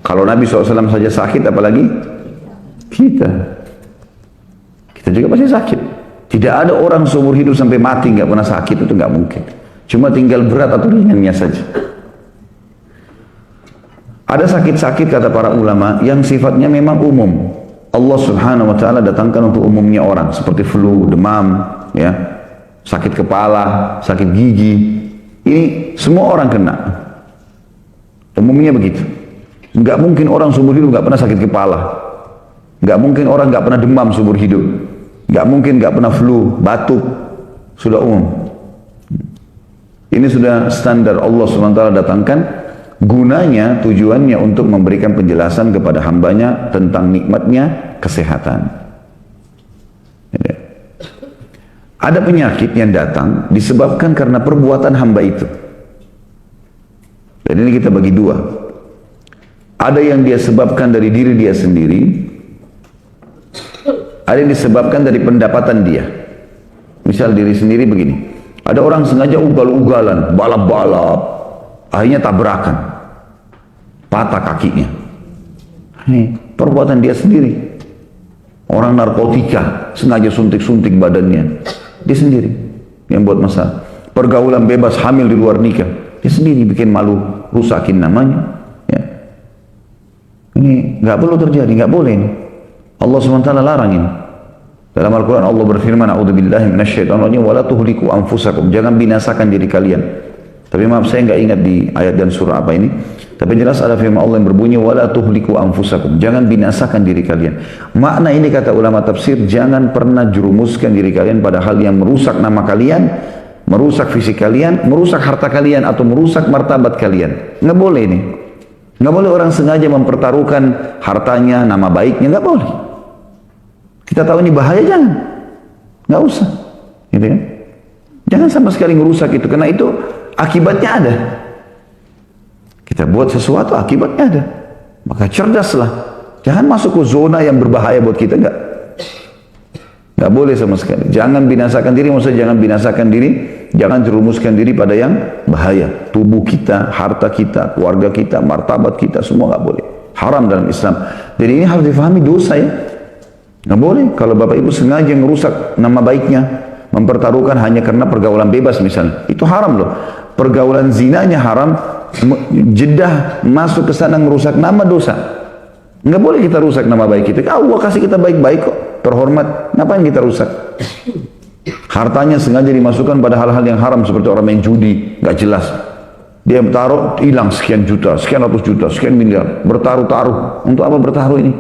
Kalau Nabi SAW saja sakit, apalagi kita. Kita juga pasti sakit. Tidak ada orang seumur hidup sampai mati nggak pernah sakit, itu nggak mungkin. Cuma tinggal berat atau ringannya saja. Ada sakit-sakit kata para ulama yang sifatnya memang umum. Allah Subhanahu wa taala datangkan untuk umumnya orang, seperti flu, demam, ya, sakit kepala, sakit gigi. Ini semua orang kena. Umumnya begitu. Nggak mungkin orang seumur hidup nggak pernah sakit kepala. Nggak mungkin orang nggak pernah demam seumur hidup. Nggak mungkin nggak pernah flu, batuk, sudah umum. Ini sudah standar Allah SWT datangkan, gunanya, tujuannya untuk memberikan penjelasan kepada hambanya tentang nikmatnya kesehatan. Ada penyakit yang datang disebabkan karena perbuatan hamba itu. Dan ini kita bagi dua. Ada yang dia sebabkan dari diri dia sendiri, ada yang disebabkan dari pendapatan dia. Misal diri sendiri begini, ada orang sengaja ugal-ugalan, balap-balap, akhirnya tabrakan, patah kakinya. Ini perbuatan dia sendiri. Orang narkotika sengaja suntik-suntik badannya, dia sendiri yang buat masalah. Pergaulan bebas, hamil di luar nikah, dia sendiri bikin malu, rusakin namanya. Ya. Ini nggak perlu terjadi, nggak boleh ini. Allah SWT larang ini. Dalam Al-Quran Allah berfirman, "A'udzubillahi minasyaitonir rajim, wa la tuhliku anfusakum." Jangan binasakan diri kalian. Tapi maaf, saya nggak ingat di ayat dan surah apa ini. Tapi jelas ada firman Allah yang berbunyi, "Wa la tuhliku anfusakum." Jangan binasakan diri kalian. Makna ini kata ulama tafsir, jangan pernah jerumuskan diri kalian pada hal yang merusak nama kalian, merusak fisik kalian, merusak harta kalian, atau merusak martabat kalian. Nggak boleh ini. Nggak boleh orang sengaja mempertaruhkan hartanya, nama baiknya, nggak boleh. Kita tahu ini bahaya, jangan. Nggak usah. Gitu kan? Jangan sama sekali ngerusak itu, karena itu akibatnya ada. Kita buat sesuatu, akibatnya ada. Maka cerdaslah. Jangan masuk ke zona yang berbahaya buat kita, nggak. Nggak boleh sama sekali. Jangan binasakan diri, maksudnya jangan binasakan diri, jangan jerumuskan diri pada yang bahaya. Tubuh kita, harta kita, keluarga kita, martabat kita, semua nggak boleh. Haram dalam Islam. Jadi ini harus difahami dosa ya. Nggak boleh kalau bapak ibu sengaja ngerusak nama baiknya, mempertaruhkan hanya karena pergaulan bebas misalnya. Itu haram loh. Pergaulan zinanya haram, jedah masuk ke sana ngerusak nama, dosa. Nggak boleh kita rusak nama baik kita. Allah kasih kita baik-baik kok, terhormat. Ngapain kita rusak? Hartanya sengaja dimasukkan pada hal-hal yang haram seperti orang main judi, nggak jelas. Dia taruh hilang sekian juta, sekian ratus juta, sekian miliar, bertaruh-taruh. Untuk apa bertaruh ini?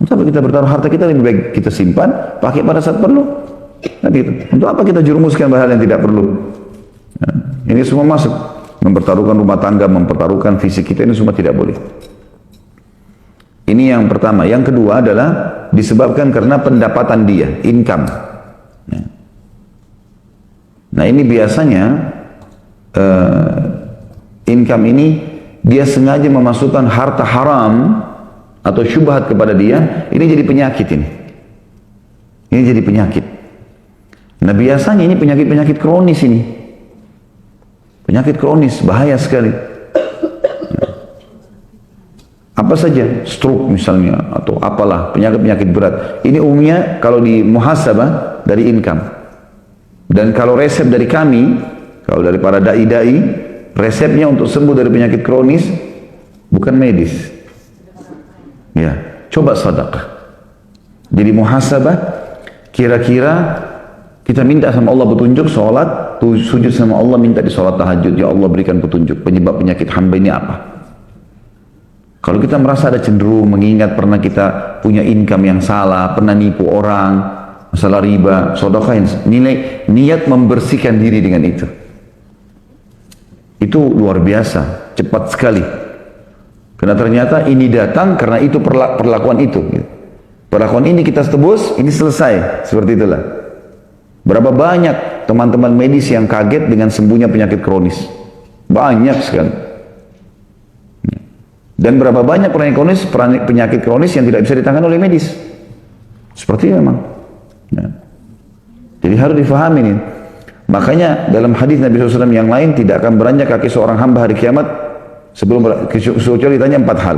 Untuk apa kita bertaruh harta kita? Lebih baik kita simpan, pakai pada saat perlu. Nah, gitu. Untuk apa kita jerumuskan hal yang tidak perlu? Nah, ini semua masuk. Mempertaruhkan rumah tangga, mempertaruhkan fisik kita, ini semua tidak boleh. Ini yang pertama. Yang kedua adalah disebabkan karena pendapatan dia, income. Nah ini biasanya income ini dia sengaja memasukkan harta haram atau syubhat kepada dia, ini jadi penyakit ini. Ini jadi penyakit. Nah biasanya ini penyakit-penyakit kronis ini. Penyakit kronis, bahaya sekali. Apa saja, stroke misalnya, atau apalah, penyakit-penyakit berat. Ini umumnya kalau di muhasabah dari income. Dan kalau resep dari kami, kalau dari para da'i-da'i, resepnya untuk sembuh dari penyakit kronis, bukan medis. Ya, coba sedekah. Jadi muhasabah, kira-kira kita minta sama Allah petunjuk, sholat, sujud sama Allah, minta di sholat tahajud, ya Allah berikan petunjuk, penyebab penyakit hamba ini apa? Kalau kita merasa ada cenderung mengingat pernah kita punya income yang salah, pernah nipu orang, masalah riba, sedekahin, nilai niat membersihkan diri dengan itu. Itu luar biasa, cepat sekali. Karena ternyata ini datang karena itu perlakuan itu. Perlakuan ini kita tebus, ini selesai. Seperti itulah. Berapa banyak teman-teman medis yang kaget dengan sembuhnya penyakit kronis? Banyak sekali. Dan berapa banyak penyakit kronis yang tidak bisa ditangani oleh medis? Seperti itu memang. Ya. Jadi harus difahami ini. Makanya dalam hadis Nabi SAW yang lain, tidak akan beranjak kaki seorang hamba hari kiamat sebelum kecuali ditanya 4 hal.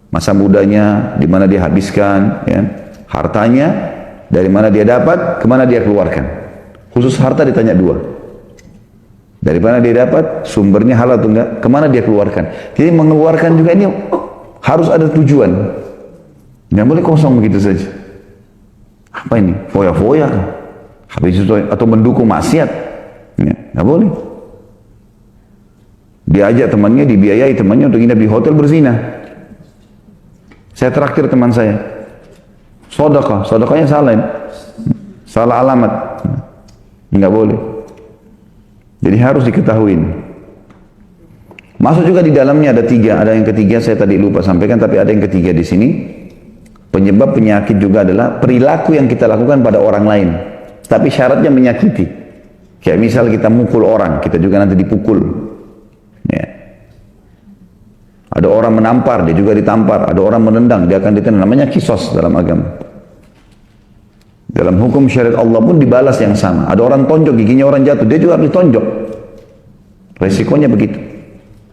Masa mudanya, di mana dia habiskan, ya. Hartanya, dari mana dia dapat, kemana dia keluarkan. Khusus harta ditanya dua. Dari mana dia dapat, sumbernya halal atau enggak, kemana dia keluarkan. Jadi mengeluarkan juga ini harus ada tujuan. Nggak boleh kosong begitu saja. Apa ini? Foya-foya habis itu atau mendukung maksiat. Ya, nggak boleh. Diajak temannya, dibiayai temannya untuk nginap di hotel berzina. Saya traktir teman saya. Sedekah, sedekahnya salah ini. Salah alamat. Nggak boleh. Jadi harus diketahui. Masuk juga di dalamnya ada tiga. Ada yang ketiga saya tadi lupa sampaikan, tapi ada yang ketiga di sini. Penyebab penyakit juga adalah perilaku yang kita lakukan pada orang lain. Tapi syaratnya menyakiti. Kayak misal kita mukul orang, kita juga nanti dipukul. Ya. Ada orang menampar, dia juga ditampar. Ada orang menendang, dia akan ditendang. Namanya kisos dalam agama. Dalam hukum syariat Allah pun dibalas yang sama. Ada orang tonjok, giginya orang jatuh, dia juga harus ditonjok. Resikonya begitu.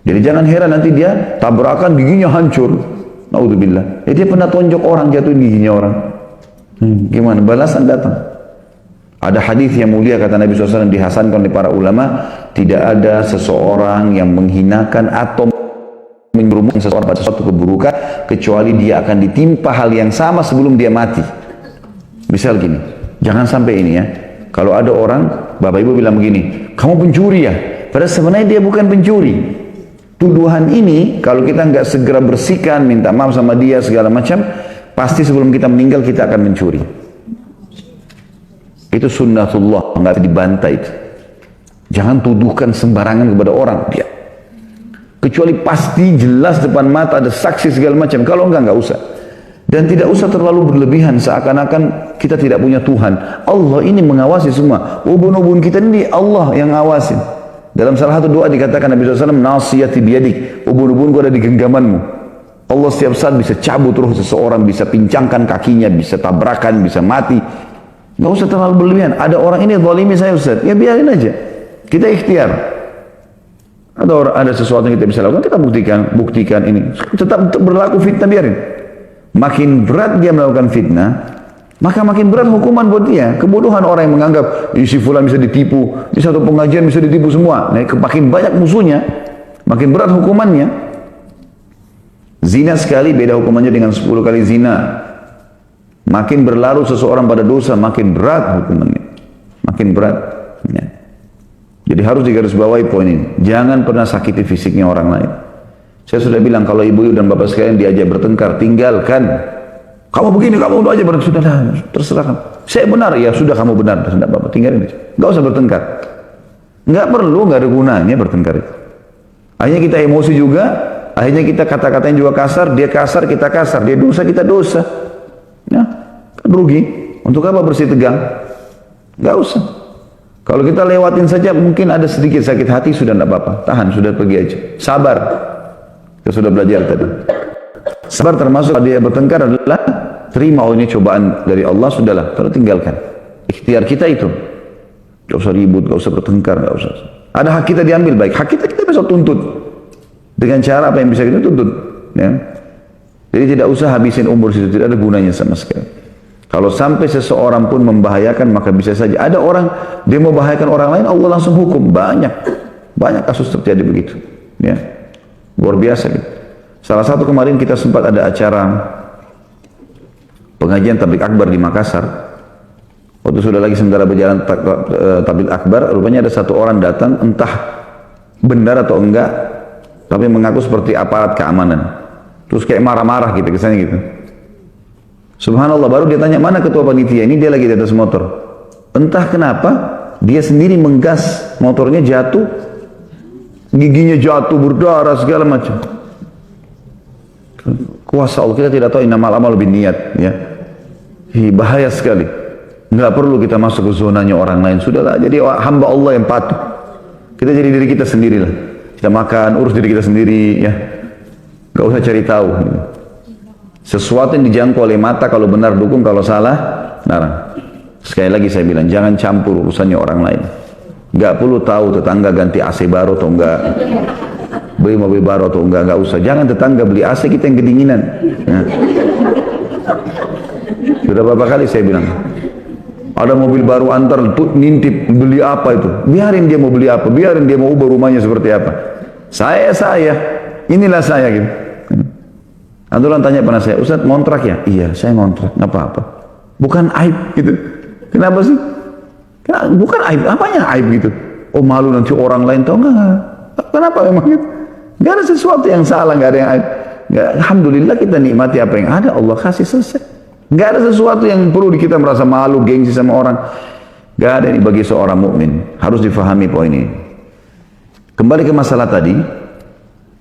Jadi jangan heran nanti dia tabrakan, giginya hancur. Naudzubillah. Dia pernah tonjok orang, jatuhin giginya orang. Gimana? Balasan datang. Ada hadis yang mulia kata Nabi SAW dihasankan oleh para ulama, tidak ada seseorang yang menghinakan atau menjerumuskan seseorang pada suatu keburukan kecuali dia akan ditimpa hal yang sama sebelum dia mati. Misal gini, jangan sampai ini ya. Kalau ada orang, bapak ibu bilang begini, kamu pencuri ya? Padahal sebenarnya dia bukan pencuri. Tuduhan ini kalau kita nggak segera bersihkan, minta maaf sama dia segala macam, pasti sebelum kita meninggal kita akan mencuri. Itu sunnatullah, nggak dibantai itu. Jangan tuduhkan sembarangan kepada orang dia. Kecuali pasti jelas depan mata ada saksi segala macam. Kalau enggak usah. Dan tidak usah terlalu berlebihan seakan-akan kita tidak punya Tuhan. Allah ini mengawasi semua. Ubun-ubun kita ini Allah yang ngawasin. Dalam salah satu doa dikatakan Nabi SAW, nasiyati biyadik, ubun-ubunku ada di genggamanmu. Allah setiap saat bisa cabut roh seseorang, bisa pincangkan kakinya, bisa tabrakan, bisa mati. Nggak usah terlalu berlebihan. Ada orang ini zalimi saya Ustaz, ya biarin aja. Kita ikhtiar. Ada sesuatu yang kita bisa lakukan, kita buktikan ini. Tetap berlaku fitnah, biarin. Makin berat dia melakukan fitnah, maka makin berat hukuman buat dia. Kebodohan orang yang menganggap si fulan bisa ditipu, di satu pengajian bisa ditipu semua. Nah, makin banyak musuhnya, makin berat hukumannya. Zina sekali beda hukumannya dengan 10 kali zina. Makin berlarut seseorang pada dosa, makin berat hukumannya. Makin berat. Ya. Jadi harus digarisbawahi poin ini. Jangan pernah sakiti fisiknya orang lain. Saya sudah bilang kalau ibu dan bapak sekalian diajak bertengkar, tinggalkan. Kamu begini, kamu udah aja bertengkar. Sudahlah, terserah kamu. Saya benar, ya sudah kamu benar. Tidak apa-apa, tinggalin aja. Nggak usah bertengkar. Nggak perlu, nggak ada gunanya bertengkar itu. Akhirnya kita emosi juga. Akhirnya kita kata-katanya juga kasar. Dia kasar, kita kasar. Dia dosa, kita dosa. Ya, kan rugi. Untuk apa bersih tegang? Nggak usah. Kalau kita lewatin saja mungkin ada sedikit sakit hati, sudah tidak apa-apa. Tahan, sudah pergi aja. Sabar. Kita sudah belajar tadi. Sabar termasuk dia bertengkar adalah terima, oh ini cobaan dari Allah, sudahlah. Terus tinggalkan. Ikhtiar kita itu. Gak usah ribut, gak usah bertengkar, gak usah. Ada hak kita diambil baik. Hak kita bisa tuntut. Dengan cara apa yang bisa kita tuntut. Ya. Jadi tidak usah habisin umur situ, tidak ada gunanya sama sekali. Kalau sampai seseorang pun membahayakan, maka bisa saja. Ada orang, dia membahayakan orang lain, Allah langsung hukum. Banyak kasus terjadi begitu. Ya. Luar biasa gitu. Salah satu kemarin kita sempat ada acara pengajian tabligh akbar di Makassar. Waktu sudah lagi sementara berjalan tabligh akbar, rupanya ada satu orang datang, entah benar atau enggak, tapi mengaku seperti aparat keamanan. Terus kayak marah-marah gitu, kesannya gitu. Subhanallah, baru dia tanya, mana ketua panitia? Ini dia lagi di atas motor. Entah kenapa, dia sendiri menggas, motornya jatuh, giginya jatuh, berdarah, segala macam. Kuasa Allah, kita tidak tahu innamal a'malu binniyat, ya. Bahaya sekali. Nggak perlu kita masuk ke zonanya orang lain. Sudahlah, jadi hamba Allah yang patuh. Kita jadi diri kita sendirilah. Kita makan, urus diri kita sendiri, ya. Nggak usah cari tahu. Sesuatu yang dijangkau oleh mata, kalau benar dukung, kalau salah larang. Sekali lagi saya bilang, jangan campur urusannya orang lain. Nggak perlu tahu tetangga ganti AC baru atau enggak, beli mobil baru atau enggak usah. Jangan tetangga beli AC, kita yang kedinginan. Nah. Sudah berapa kali saya bilang, ada mobil baru antar tuh nintip beli apa itu, biarin dia mau beli apa, biarin dia mau ubah rumahnya seperti apa. Inilah saya gitu. Ada orang tanya pada saya, Ustaz ngontrak ya? Iya, saya ngontrak, nggak apa-apa. Bukan aib gitu. Kenapa sih? Bukan aib, apanya aib gitu? Oh malu nanti orang lain tahu nggak? Kenapa memang gitu? Nggak ada sesuatu yang salah, nggak ada yang aib. Nggak, alhamdulillah kita nikmati apa yang ada, Allah kasih selesai. Nggak ada sesuatu yang perlu kita merasa malu, gengsi sama orang. Nggak ada ini bagi seorang mukmin. Harus difahami poin ini. Kembali ke masalah tadi.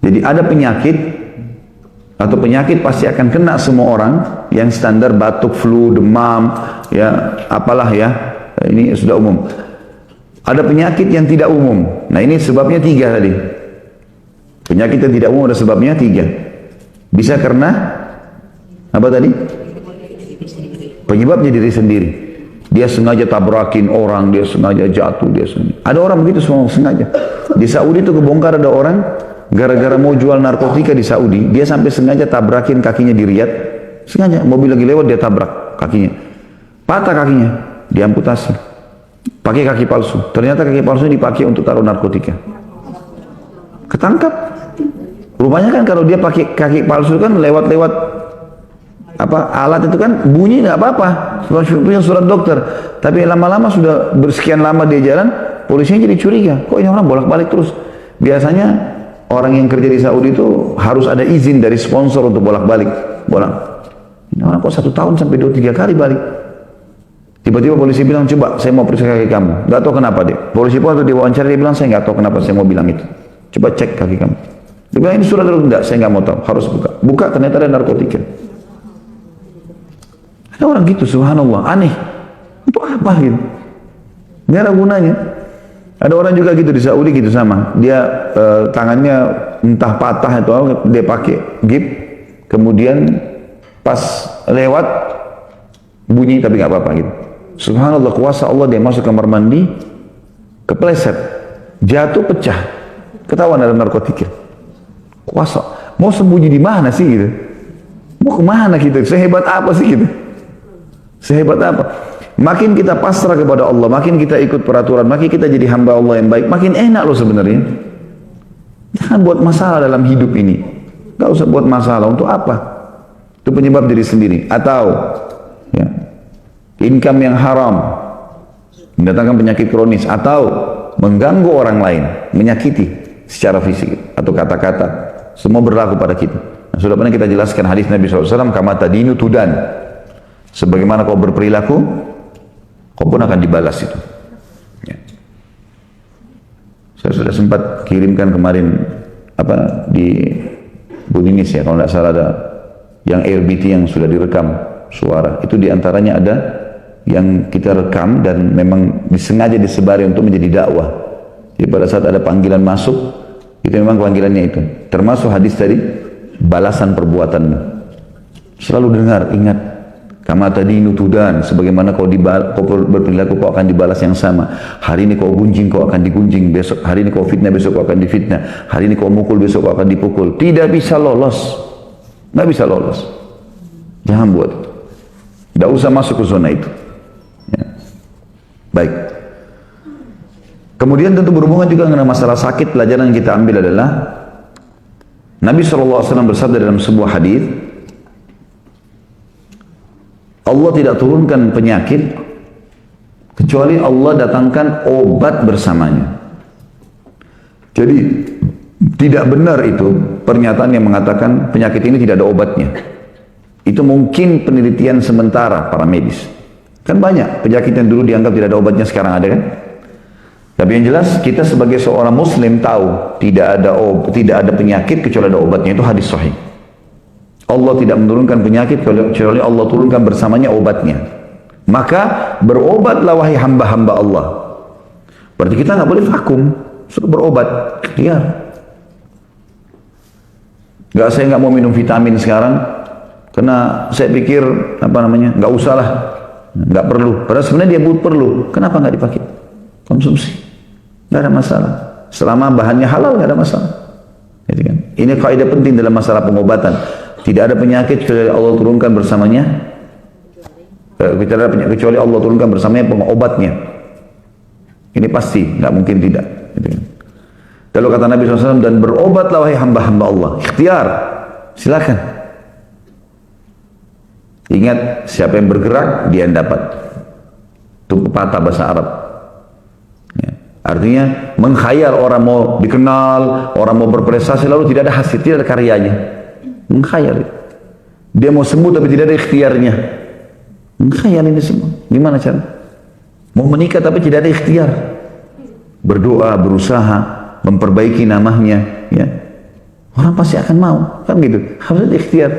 Jadi ada penyakit atau penyakit pasti akan kena semua orang yang standar batuk, flu, demam, ya apalah ya. Ini sudah umum. Ada penyakit yang tidak umum. Nah ini sebabnya 3 tadi. Penyakit yang tidak umum ada sebabnya 3. Bisa karena apa tadi? Penyebabnya diri sendiri. Dia sengaja tabrakin orang, dia sengaja jatuh, dia sengaja. Ada orang begitu semua sengaja. Di Saudi itu kebongkar ada orang gara-gara mau jual narkotika di Saudi, dia sampai sengaja tabrakin kakinya di Riyadh. Sengaja mobil lagi lewat dia tabrak kakinya. Patah kakinya, diamputasi. Pakai kaki palsu. Ternyata kaki palsu dipakai untuk taruh narkotika. Ketangkap. Rupanya kan kalau dia pakai kaki palsu kan lewat-lewat alat itu kan bunyi nggak apa-apa, punya surat dokter. Tapi lama-lama sudah bersekian lama dia jalan, polisinya jadi curiga. Kok ini orang bolak-balik terus? Biasanya orang yang kerja di Saudi itu harus ada izin dari sponsor untuk bolak-balik. Ini orang kok 1 tahun sampai 2-3 kali balik. Tiba-tiba polisi bilang, coba saya mau periksa kaki kamu. Nggak tahu kenapa dia. Polisi pun waktu diwawancara dia bilang, saya nggak tahu kenapa saya mau bilang itu. Coba cek kaki kamu. Dia bilang ini surat dokter. Enggak, saya nggak mau tahu. Harus buka. Buka ternyata ada narkotika. Ada orang gitu, subhanallah, aneh. Untuk apa gitu? Nggak ada gunanya. Ada orang juga gitu di Saudi gitu sama. Dia tangannya entah patah atau dia pakai gip, kemudian pas lewat bunyi tapi nggak apa-apa gitu. Subhanallah, kuasa Allah, dia masuk kamar mandi, kepleset, jatuh pecah, ketahuan ada narkotika. Kuasa, mau sembunyi di mana sih gitu? Mau kemana gitu? Sehebat apa sih gitu? Sehebat apa? Makin kita pasrah kepada Allah, makin kita ikut peraturan, makin kita jadi hamba Allah yang baik, makin enak loh sebenarnya. Jangan buat masalah dalam hidup ini. Gak usah buat masalah, untuk apa? Itu penyebab diri sendiri. Atau ya, income yang haram, mendatangkan penyakit kronis, atau mengganggu orang lain, menyakiti secara fisik atau kata-kata, semua berlaku pada kita. Nah, sudah pernah kita jelaskan hadis Nabi SAW, kama tadinu tudan. Sebagaimana kau berperilaku, kau pun akan dibalas itu. Ya. Saya sudah sempat kirimkan kemarin di Buninis ya, kalau tidak salah ada yang RBT yang sudah direkam suara. Itu diantaranya ada yang kita rekam dan memang disengaja disebari untuk menjadi dakwah. Jadi pada saat ada panggilan masuk, itu memang panggilannya itu. Termasuk hadis tadi, balasan perbuatanmu. Selalu dengar, ingat. Kama tadinu tudan, sebagaimana kau berperilaku kau akan dibalas yang sama. Hari ini kau gunjing, kau akan digunjing. Besok hari ini kau fitnah, besok kau akan difitnah. Hari ini kau mukul, besok kau akan dipukul. Tidak bisa lolos. Nggak bisa lolos. Jangan buat itu. Tidak usah masuk ke zona itu. Ya. Baik. Kemudian tentu berhubungan juga dengan masalah sakit. Pelajaran yang kita ambil adalah Nabi SAW bersabda dalam sebuah hadis, Allah tidak turunkan penyakit kecuali Allah datangkan obat bersamanya. Jadi tidak benar itu pernyataan yang mengatakan penyakit ini tidak ada obatnya. Itu mungkin penelitian sementara para medis. Kan banyak penyakit yang dulu dianggap tidak ada obatnya sekarang ada kan? Tapi yang jelas kita sebagai seorang muslim tahu tidak ada penyakit kecuali ada obatnya, itu hadis sahih. Allah tidak menurunkan penyakit kecuali Allah turunkan bersamanya obatnya. Maka berobatlah wahai hamba-hamba Allah. Berarti kita nggak boleh vakum, suruh berobat. Biar. Saya nggak mau minum vitamin sekarang, karena saya pikir nggak usah lah, nggak perlu. Padahal sebenarnya dia perlu. Kenapa nggak dipakai? Konsumsi, nggak ada masalah. Selama bahannya halal nggak ada masalah. Gitu kan? Ini kaidah penting dalam masalah pengobatan. Tidak ada penyakit kecuali Allah turunkan bersamanya. Kecuali Allah turunkan bersamanya pengobatnya. Ini pasti, nggak mungkin tidak. Gitu kan? Lalu kata Nabi SAW, dan berobatlah wahai hamba-hamba Allah. Ikhtiar, silakan. Ingat, siapa yang bergerak, dia yang dapat. Itu pepatah bahasa Arab. Ya. Artinya, mengkhayal orang mau dikenal, orang mau berprestasi, lalu tidak ada hasil, tidak ada karyanya. Mengkhayal. Dia mau sembuh tapi tidak ada ikhtiarnya. Mengkhayal ini semua. Gimana cara? Mau menikah tapi tidak ada ikhtiar. Berdoa, berusaha, memperbaiki namanya. Ya. Orang pasti akan mau. Kan gitu. Harus ada ikhtiar.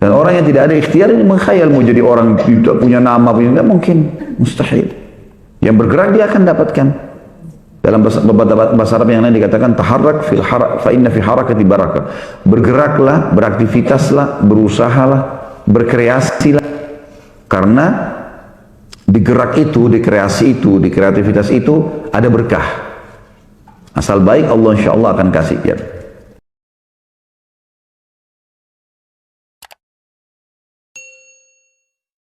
Dan orang yang tidak ada ikhtiar ini mengkhayal mau jadi orang tidak punya nama, tidak mungkin, mustahil. Yang bergerak dia akan dapatkan. Dalam bahasa Arab yang lain dikatakan taharrak fil harak fa inna fi harakati barakah. Bergeraklah, beraktivitaslah, berusahalah, berkreasilah. Karena di gerak itu, di kreasi itu, di kreativitas itu ada berkah. Asal baik Allah insya Allah akan kasih ya.